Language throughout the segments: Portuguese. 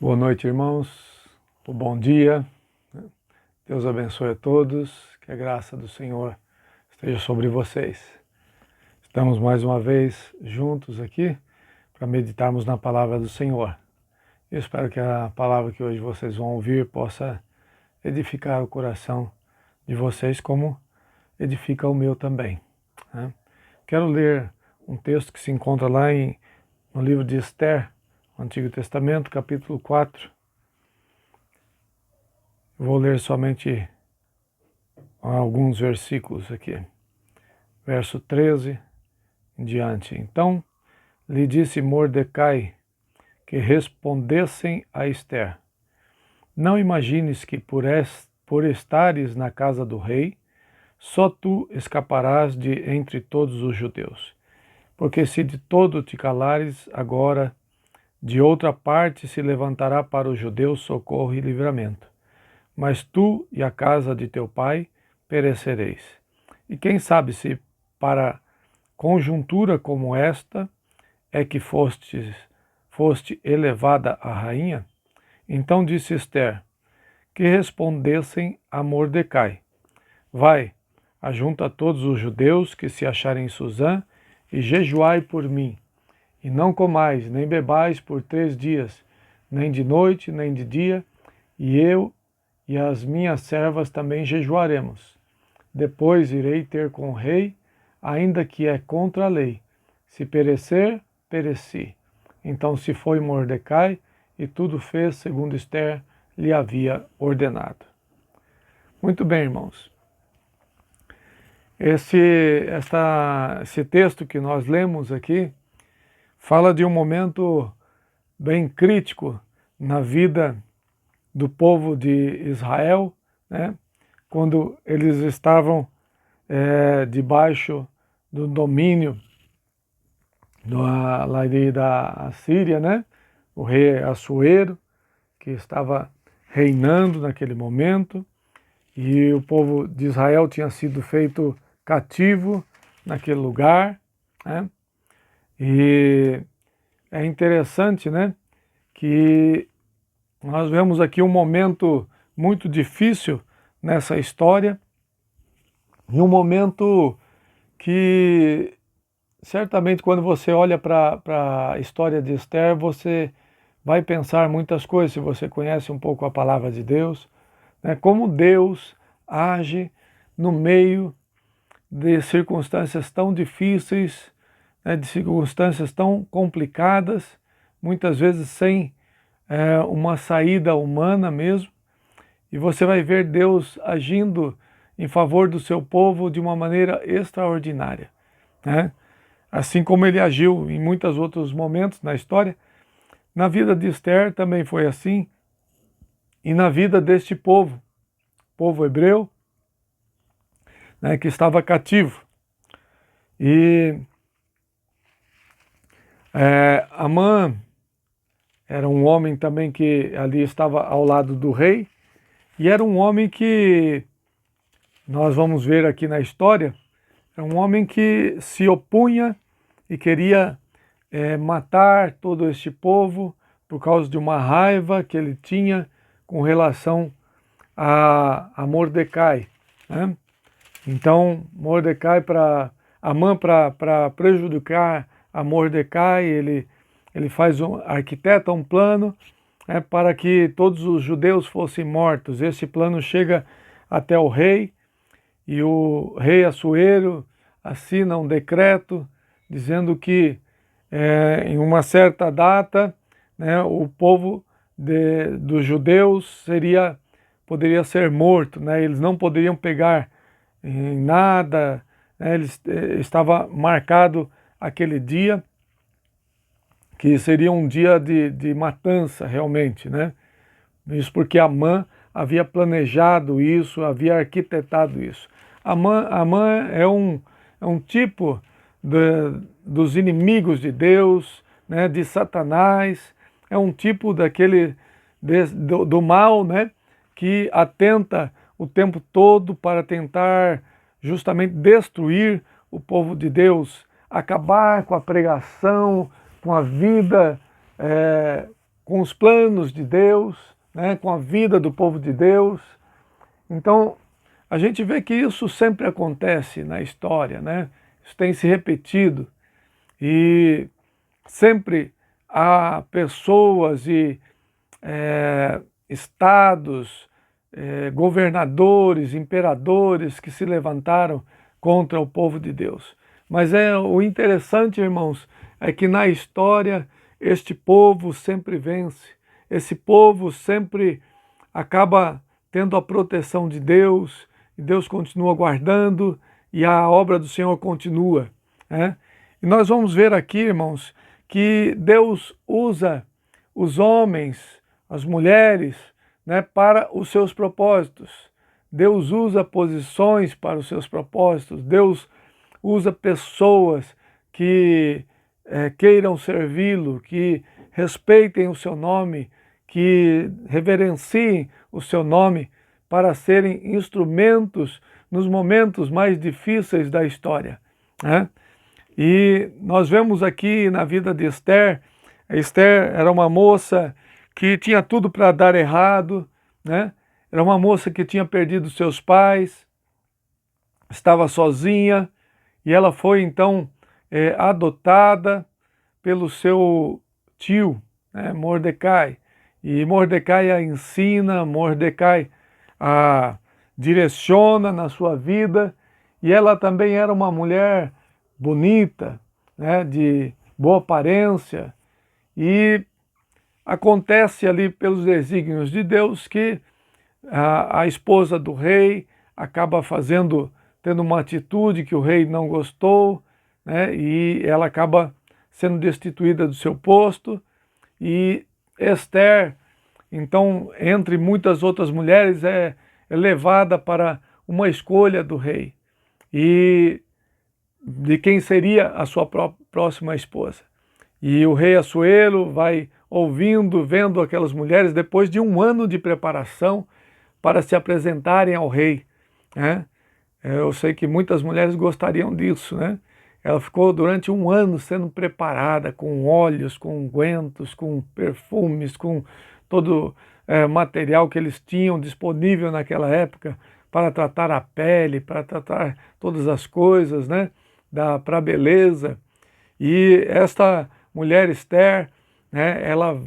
Boa noite, irmãos. Bom dia. Deus abençoe a todos. Que a graça do Senhor esteja sobre vocês. Estamos mais uma vez juntos aqui para meditarmos na palavra do Senhor. Eu espero que a palavra que hoje vocês vão ouvir possa edificar o coração de vocês como edifica o meu também, né? Quero ler um texto que se encontra lá no livro de Esther, no Antigo Testamento, capítulo 4. Vou ler somente alguns versículos aqui. Verso 13 em diante. Então lhe disse Mordecai que respondessem a Esther: Não imagines que por estares na casa do rei, só tu escaparás de entre todos os judeus. Porque se de todo te calares, agora de outra parte se levantará para os judeus socorro e livramento. Mas tu e a casa de teu pai perecereis. E quem sabe se para conjuntura como esta é que foste elevada a rainha? Então disse Esther, que respondessem a Mordecai: Vai, ajunta todos os judeus que se acharem em Susã e jejuai por mim. E não comais, nem bebais por 3 dias, nem de noite, nem de dia, e eu e as minhas servas também jejuaremos. Depois irei ter com o rei, ainda que é contra a lei. Se perecer, pereci. Então se foi Mordecai, e tudo fez segundo Esther lhe havia ordenado. Muito bem, irmãos. Esse texto que nós lemos aqui fala de um momento bem crítico na vida do povo de Israel, né? Quando eles estavam debaixo do domínio lá da Síria, né? O rei Assuero, que estava reinando naquele momento, e o povo de Israel tinha sido feito cativo naquele lugar, né? E é interessante, né, que nós vemos aqui um momento muito difícil nessa história, e um momento que certamente quando você olha para a história de Esther, você vai pensar muitas coisas, se você conhece um pouco a palavra de Deus, né, como Deus age no meio de circunstâncias tão difíceis, né, de circunstâncias tão complicadas, muitas vezes sem uma saída humana mesmo, e você vai ver Deus agindo em favor do seu povo de uma maneira extraordinária, né? Assim como ele agiu em muitos outros momentos na história, na vida de Esther também foi assim, e na vida deste povo hebreu, né, que estava cativo. E Amã era um homem também que ali estava ao lado do rei, e era um homem que, nós vamos ver aqui na história, era um homem que se opunha e queria matar todo este povo por causa de uma raiva que ele tinha com relação a Mordecai, né? Então, Amã, para prejudicar a Mordecai, ele arquiteta um plano, né, para que todos os judeus fossem mortos. Esse plano chega até o rei, e o rei Assuero assina um decreto dizendo que em uma certa data, né, o povo dos judeus poderia ser morto, né, eles não poderiam pegar em nada, né, estava marcado aquele dia, que seria um dia de matança realmente, né? Isso porque Amã havia planejado isso, havia arquitetado isso. Amã é um tipo dos inimigos de Deus, né, de Satanás, é um tipo do mal, né, que atenta o tempo todo para tentar justamente destruir o povo de Deus, acabar com a pregação, com a vida com os planos de Deus, né, com a vida do povo de Deus. Então, a gente vê que isso sempre acontece na história, né? Isso tem se repetido e sempre há pessoas e estados, governadores, imperadores que se levantaram contra o povo de Deus. Mas o interessante, irmãos, é que na história este povo sempre vence, esse povo sempre acaba tendo a proteção de Deus, e Deus continua guardando, e a obra do Senhor continua, né? E nós vamos ver aqui, irmãos, que Deus usa os homens, as mulheres, né, para os seus propósitos. Deus usa posições para os seus propósitos. Deus usa pessoas que queiram servi-lo, que respeitem o seu nome, que reverenciem o seu nome para serem instrumentos nos momentos mais difíceis da história, né? E nós vemos aqui na vida de Esther, a Esther era uma moça que tinha tudo para dar errado, né? Era uma moça que tinha perdido seus pais, estava sozinha, e ela foi então adotada pelo seu tio, né, Mordecai. E Mordecai a ensina, Mordecai a direciona na sua vida, e ela também era uma mulher bonita, né, de boa aparência, e acontece ali pelos desígnios de Deus que a esposa do rei acaba tendo uma atitude que o rei não gostou, né, e ela acaba sendo destituída do seu posto, e Esther, então, entre muitas outras mulheres, é levada para uma escolha do rei, e de quem seria a sua próxima esposa. E o rei Assuero vai ouvindo, vendo aquelas mulheres, depois de um ano de preparação para se apresentarem ao rei, né? Eu sei que muitas mulheres gostariam disso, né? Ela ficou durante um ano sendo preparada com óleos, com ungüentos, com perfumes, com todo material que eles tinham disponível naquela época para tratar a pele, para tratar todas as coisas, né? Para a beleza. E esta mulher Esther, né, ela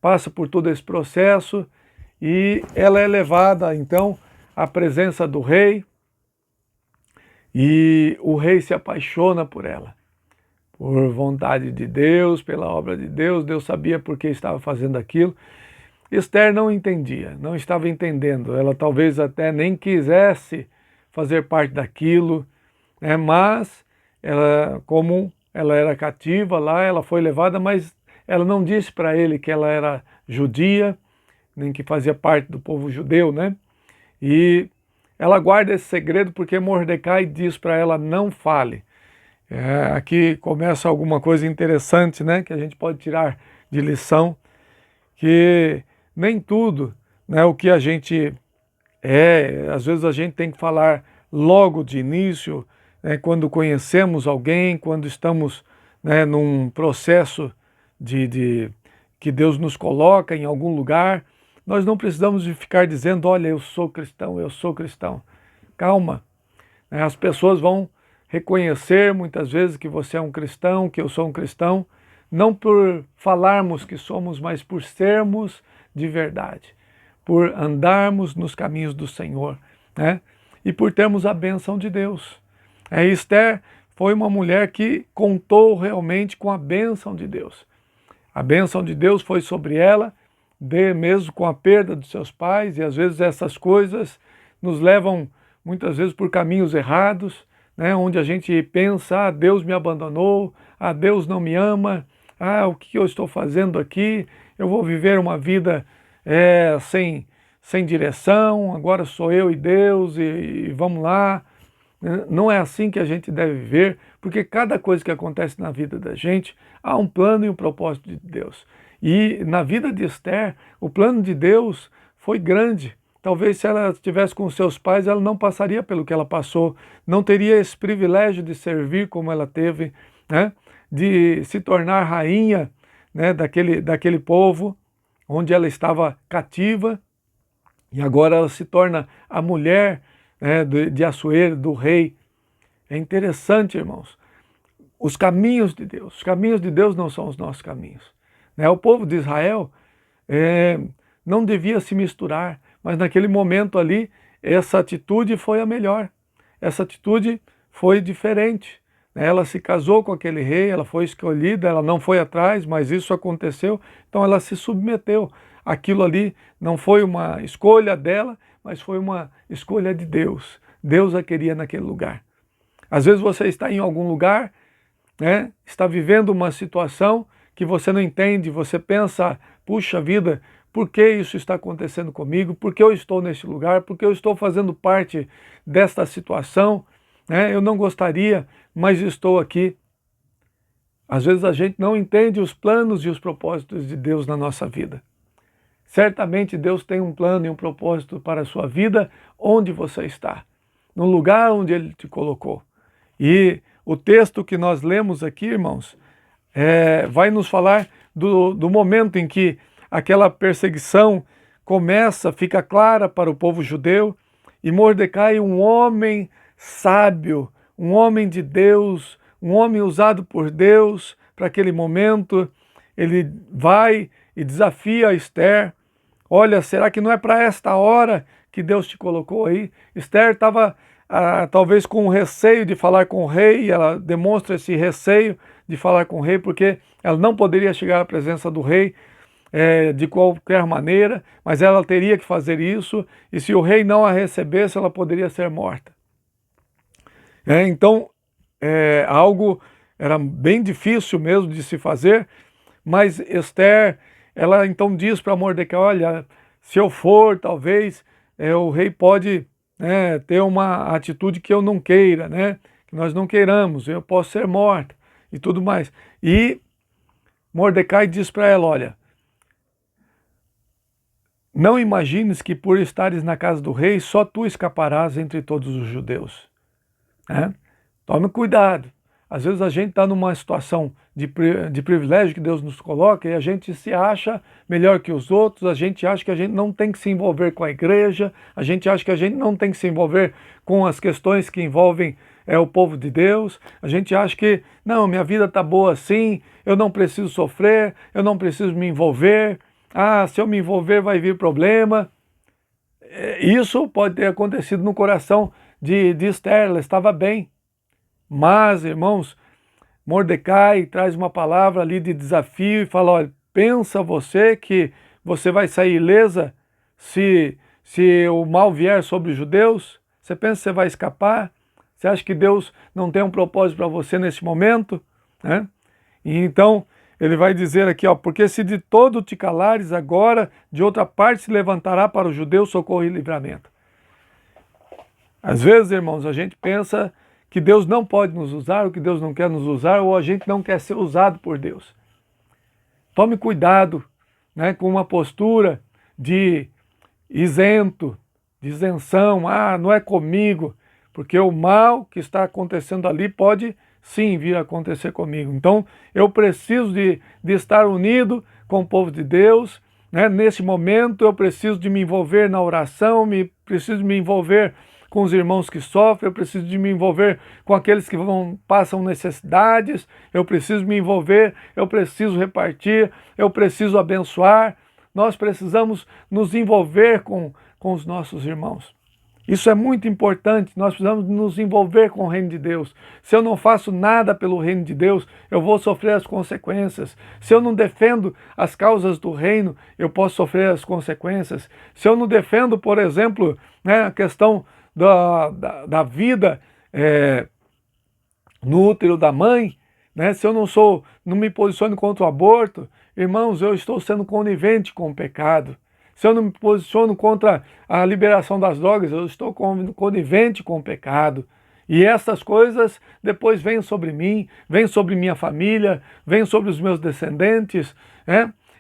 passa por todo esse processo e ela é levada então à presença do rei, e o rei se apaixona por ela, por vontade de Deus, pela obra de Deus. Deus sabia por que estava fazendo aquilo. Esther não entendia, não estava entendendo, ela talvez até nem quisesse fazer parte daquilo, né, mas ela, como ela era cativa lá, ela foi levada, mas ela não disse para ele que ela era judia, nem que fazia parte do povo judeu, né? E ela guarda esse segredo porque Mordecai diz para ela: não fale. Aqui começa alguma coisa interessante, né, que a gente pode tirar de lição, que nem tudo, né, o que a gente às vezes a gente tem que falar logo de início, quando conhecemos alguém, quando estamos, né, num processo que Deus nos coloca em algum lugar. Nós não precisamos de ficar dizendo: olha, eu sou cristão, eu sou cristão. Calma, né? As pessoas vão reconhecer muitas vezes que você é um cristão, que eu sou um cristão, não por falarmos que somos, mas por sermos de verdade, por andarmos nos caminhos do Senhor, né? E por termos a bênção de Deus. Esther foi uma mulher que contou realmente com a bênção de Deus. A bênção de Deus foi sobre ela, mesmo com a perda dos seus pais, e às vezes essas coisas nos levam muitas vezes por caminhos errados, né, onde a gente pensa: ah, Deus me abandonou, ah, Deus não me ama, ah, o que eu estou fazendo aqui? Eu vou viver uma vida sem direção, agora sou eu e Deus, e vamos lá. Não é assim que a gente deve viver, porque cada coisa que acontece na vida da gente há um plano e um propósito de Deus. E na vida de Esther, o plano de Deus foi grande. Talvez se ela estivesse com seus pais, ela não passaria pelo que ela passou, não teria esse privilégio de servir como ela teve, né? De se tornar rainha, né, daquele povo. onde ela estava cativa, e agora ela se torna a mulher, né, de Assuero, do rei. É interessante, irmãos, os caminhos de Deus não são os nossos caminhos. Né? O povo de Israel não devia se misturar, mas naquele momento ali, essa atitude foi a melhor. Essa atitude foi diferente. Ela se casou com aquele rei, ela foi escolhida, ela não foi atrás, mas isso aconteceu, então ela se submeteu. Aquilo ali não foi uma escolha dela, mas foi uma escolha de Deus. Deus a queria naquele lugar. Às vezes você está em algum lugar, né, está vivendo uma situação que você não entende, você pensa, puxa vida, por que isso está acontecendo comigo? Por que eu estou nesse lugar? Por que eu estou fazendo parte desta situação? Né? Eu não gostaria, mas estou aqui. Às vezes a gente não entende os planos e os propósitos de Deus na nossa vida. Certamente Deus tem um plano e um propósito para a sua vida onde você está, no lugar onde Ele te colocou. E o texto que nós lemos aqui, irmãos, vai nos falar do momento em que aquela perseguição começa, fica clara para o povo judeu, e Mordecai, um homem sábio, um homem de Deus, um homem usado por Deus para aquele momento, ele vai e desafia Esther. Olha, será que não é para esta hora que Deus te colocou aí? Esther estava talvez com receio de falar com o rei, e ela demonstra esse receio de falar com o rei, porque ela não poderia chegar à presença do rei de qualquer maneira, mas ela teria que fazer isso, e se o rei não a recebesse, ela poderia ser morta. Então, algo era bem difícil mesmo de se fazer, mas Esther, ela então diz para Mordecai, olha, se eu for, talvez o rei pode ter uma atitude que eu não queira, né? Que nós não queiramos, eu posso ser morta e tudo mais. E Mordecai diz para ela, olha, não imagines que por estares na casa do rei, só tu escaparás entre todos os judeus. Tome cuidado. Às vezes a gente está numa situação de privilégio que Deus nos coloca e a gente se acha melhor que os outros, a gente acha que a gente não tem que se envolver com a igreja, a gente acha que a gente não tem que se envolver com as questões que envolvem o povo de Deus, a gente acha que, não, minha vida está boa assim, eu não preciso sofrer, eu não preciso me envolver, se eu me envolver vai vir problema. Isso pode ter acontecido no coração de Esther, ela estava bem. Mas, irmãos, Mordecai traz uma palavra ali de desafio e fala, olha, pensa você que você vai sair ilesa se o mal vier sobre os judeus? Você pensa que você vai escapar? Você acha que Deus não tem um propósito para você nesse momento? E então, ele vai dizer aqui, porque se de todo te calares, agora de outra parte se levantará para os judeus socorro e livramento. Às vezes, irmãos, a gente pensa que Deus não pode nos usar, ou que Deus não quer nos usar, ou a gente não quer ser usado por Deus. Tome cuidado com uma postura de isento, de isenção, não é comigo, porque o mal que está acontecendo ali pode sim vir a acontecer comigo. Então eu preciso de estar unido com o povo de Deus, nesse momento eu preciso de me envolver na oração, preciso me envolver com os irmãos que sofrem, eu preciso de me envolver com aqueles que passam necessidades, eu preciso me envolver, eu preciso repartir, eu preciso abençoar. Nós precisamos nos envolver com os nossos irmãos. Isso é muito importante, nós precisamos nos envolver com o reino de Deus. Se eu não faço nada pelo reino de Deus, eu vou sofrer as consequências. Se eu não defendo as causas do reino, eu posso sofrer as consequências. Se eu não defendo, por exemplo, a questão da vida no útero da mãe, se eu não me posiciono contra o aborto, irmãos, eu estou sendo conivente com o pecado. Se eu não me posiciono contra a liberação das drogas, eu estou conivente com o pecado. E essas coisas depois vêm sobre mim, vêm sobre minha família, vêm sobre os meus descendentes.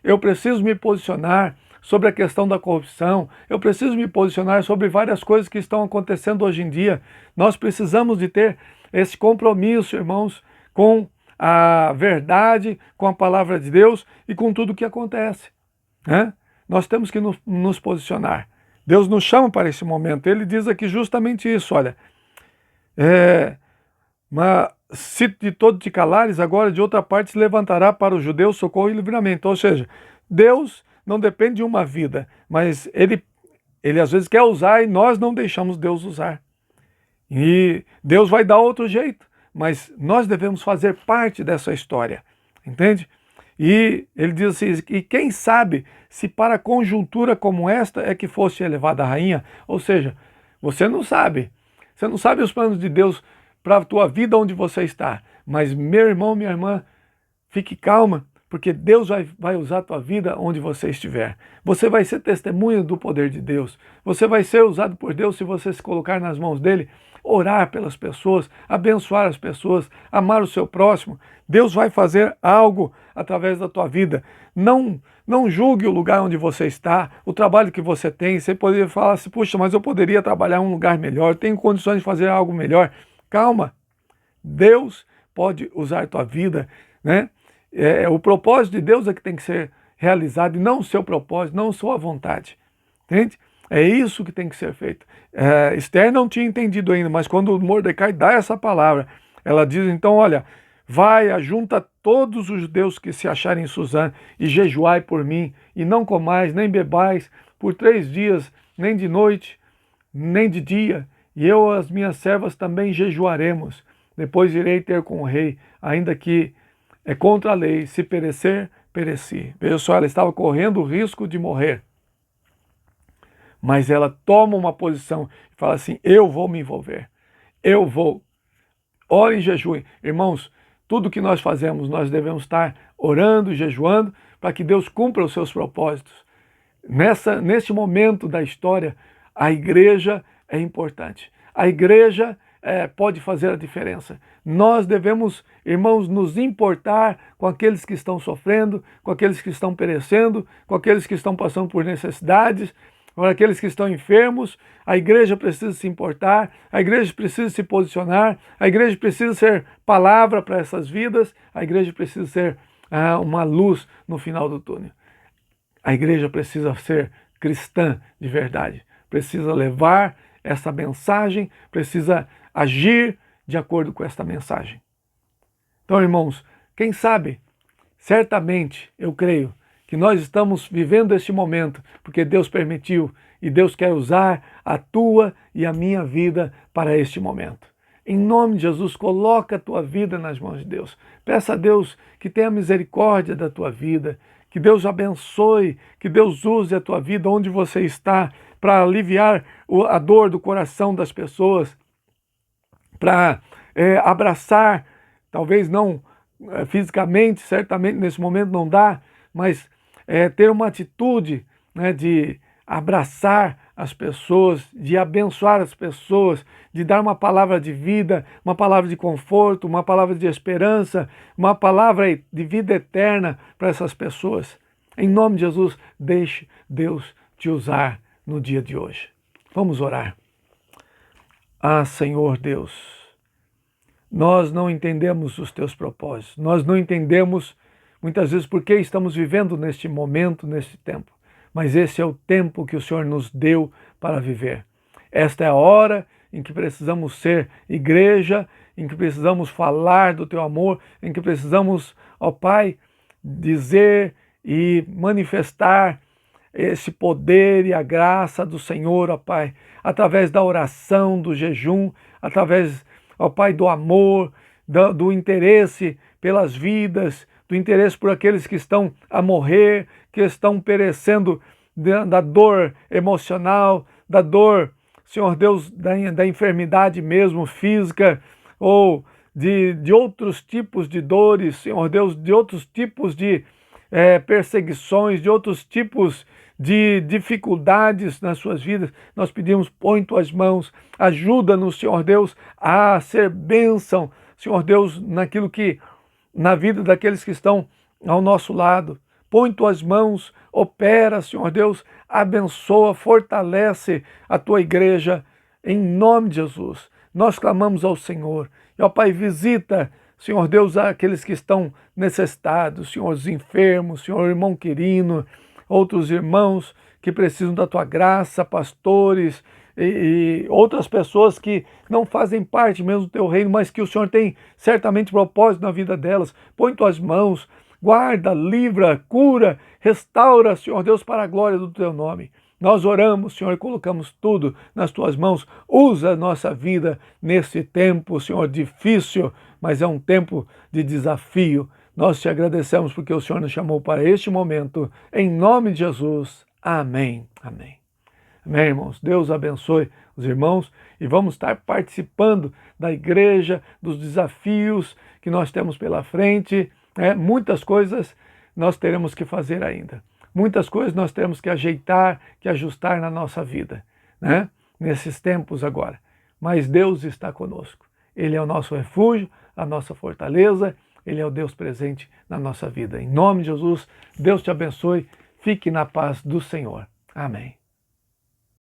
Eu preciso me posicionar sobre a questão da corrupção, eu preciso me posicionar sobre várias coisas que estão acontecendo hoje em dia. Nós precisamos de ter esse compromisso, irmãos, com a verdade, com a palavra de Deus e com tudo o que acontece. nós temos que nos posicionar. Deus nos chama para esse momento. Ele diz aqui justamente isso, olha, mas se de todo te calares, agora de outra parte se levantará para os judeus socorro e livramento. Ou seja, Deus não depende de uma vida, mas Ele às vezes quer usar e nós não deixamos Deus usar. E Deus vai dar outro jeito, mas nós devemos fazer parte dessa história, entende? E ele diz assim, e quem sabe se para conjuntura como esta é que fosse elevada a rainha? Ou seja, você não sabe os planos de Deus para a tua vida onde você está, mas meu irmão, minha irmã, fique calma, porque Deus vai usar a tua vida onde você estiver. Você vai ser testemunha do poder de Deus. Você vai ser usado por Deus se você se colocar nas mãos dele, orar pelas pessoas, abençoar as pessoas, amar o seu próximo. Deus vai fazer algo através da tua vida. Não julgue o lugar onde você está, o trabalho que você tem. Você poderia falar assim, puxa, mas eu poderia trabalhar em um lugar melhor, tenho condições de fazer algo melhor. Calma, Deus pode usar a tua vida, né? O propósito de Deus é que tem que ser realizado e não o seu propósito, não a sua vontade, entende? É isso que tem que ser feito. Esther não tinha entendido ainda, mas quando Mordecai dá essa palavra, ela diz então, olha, vai, ajunta todos os judeus que se acharem em Suzã e jejuai por mim, e não comais, nem bebais, por 3 dias, nem de noite, nem de dia, e eu e as minhas servas também jejuaremos. Depois irei ter com o rei, ainda que é contra a lei, se perecer, pereci. Veja só, ela estava correndo o risco de morrer. Mas ela toma uma posição e fala assim, eu vou me envolver. Eu vou. Ore e jejue. Irmãos, tudo que nós fazemos, nós devemos estar orando, jejuando, para que Deus cumpra os seus propósitos. Neste momento da história, a igreja é importante. A igreja pode fazer a diferença. Nós devemos, irmãos, nos importar com aqueles que estão sofrendo, com aqueles que estão perecendo, com aqueles que estão passando por necessidades, com aqueles que estão enfermos. A igreja precisa se importar, a igreja precisa se posicionar, a igreja precisa ser palavra para essas vidas, a igreja precisa ser uma luz no final do túnel. A igreja precisa ser cristã de verdade, precisa levar essa mensagem, precisa agir de acordo com esta mensagem. Então, irmãos, quem sabe, certamente, eu creio, que nós estamos vivendo este momento, porque Deus permitiu e Deus quer usar a tua e a minha vida para este momento. Em nome de Jesus, coloca a tua vida nas mãos de Deus. Peça a Deus que tenha misericórdia da tua vida, que Deus abençoe, que Deus use a tua vida onde você está, para aliviar a dor do coração das pessoas, para abraçar, talvez não fisicamente, certamente nesse momento não dá, mas ter uma atitude, né, de abraçar as pessoas, de abençoar as pessoas, de dar uma palavra de vida, uma palavra de conforto, uma palavra de esperança, uma palavra de vida eterna para essas pessoas. Em nome de Jesus, deixe Deus te usar no dia de hoje. Vamos orar. Ah, Senhor Deus, nós não entendemos os teus propósitos, nós não entendemos muitas vezes por que estamos vivendo neste momento, neste tempo, mas esse é o tempo que o Senhor nos deu para viver. Esta é a hora em que precisamos ser igreja, em que precisamos falar do teu amor, em que precisamos, ó Pai, dizer e manifestar esse poder e a graça do Senhor, ó Pai, através da oração, do jejum, através, ó Pai, do amor, do interesse pelas vidas, do interesse por aqueles que estão a morrer, que estão perecendo da dor emocional, da dor, Senhor Deus, da enfermidade mesmo física, ou de outros tipos de dores, Senhor Deus, de outros tipos de perseguições, de outros tipos de dificuldades nas suas vidas. Nós pedimos, põe tuas mãos, ajuda-nos, Senhor Deus, a ser bênção, Senhor Deus, na vida daqueles que estão ao nosso lado. Põe tuas mãos, opera, Senhor Deus, abençoa, fortalece a tua igreja, em nome de Jesus. Nós clamamos ao Senhor. E, ó Pai, visita, Senhor Deus, aqueles que estão necessitados, Senhor, os enfermos, Senhor, irmão querido, outros irmãos que precisam da tua graça, pastores e outras pessoas que não fazem parte mesmo do teu reino, mas que o Senhor tem certamente propósito na vida delas. Põe tuas mãos, guarda, livra, cura, restaura, Senhor Deus, para a glória do teu nome. Nós oramos, Senhor, e colocamos tudo nas tuas mãos. Usa a nossa vida nesse tempo, Senhor, difícil, mas é um tempo de desafio. Nós te agradecemos porque o Senhor nos chamou para este momento. Em nome de Jesus. Amém. Amém. Amém, irmãos. Deus abençoe os irmãos e vamos estar participando da igreja, dos desafios que nós temos pela frente. Muitas coisas nós teremos que fazer ainda. Muitas coisas nós temos que ajeitar, que ajustar na nossa vida, né? Nesses tempos agora. Mas Deus está conosco. Ele é o nosso refúgio, a nossa fortaleza. Ele é o Deus presente na nossa vida. Em nome de Jesus, Deus te abençoe. Fique na paz do Senhor. Amém.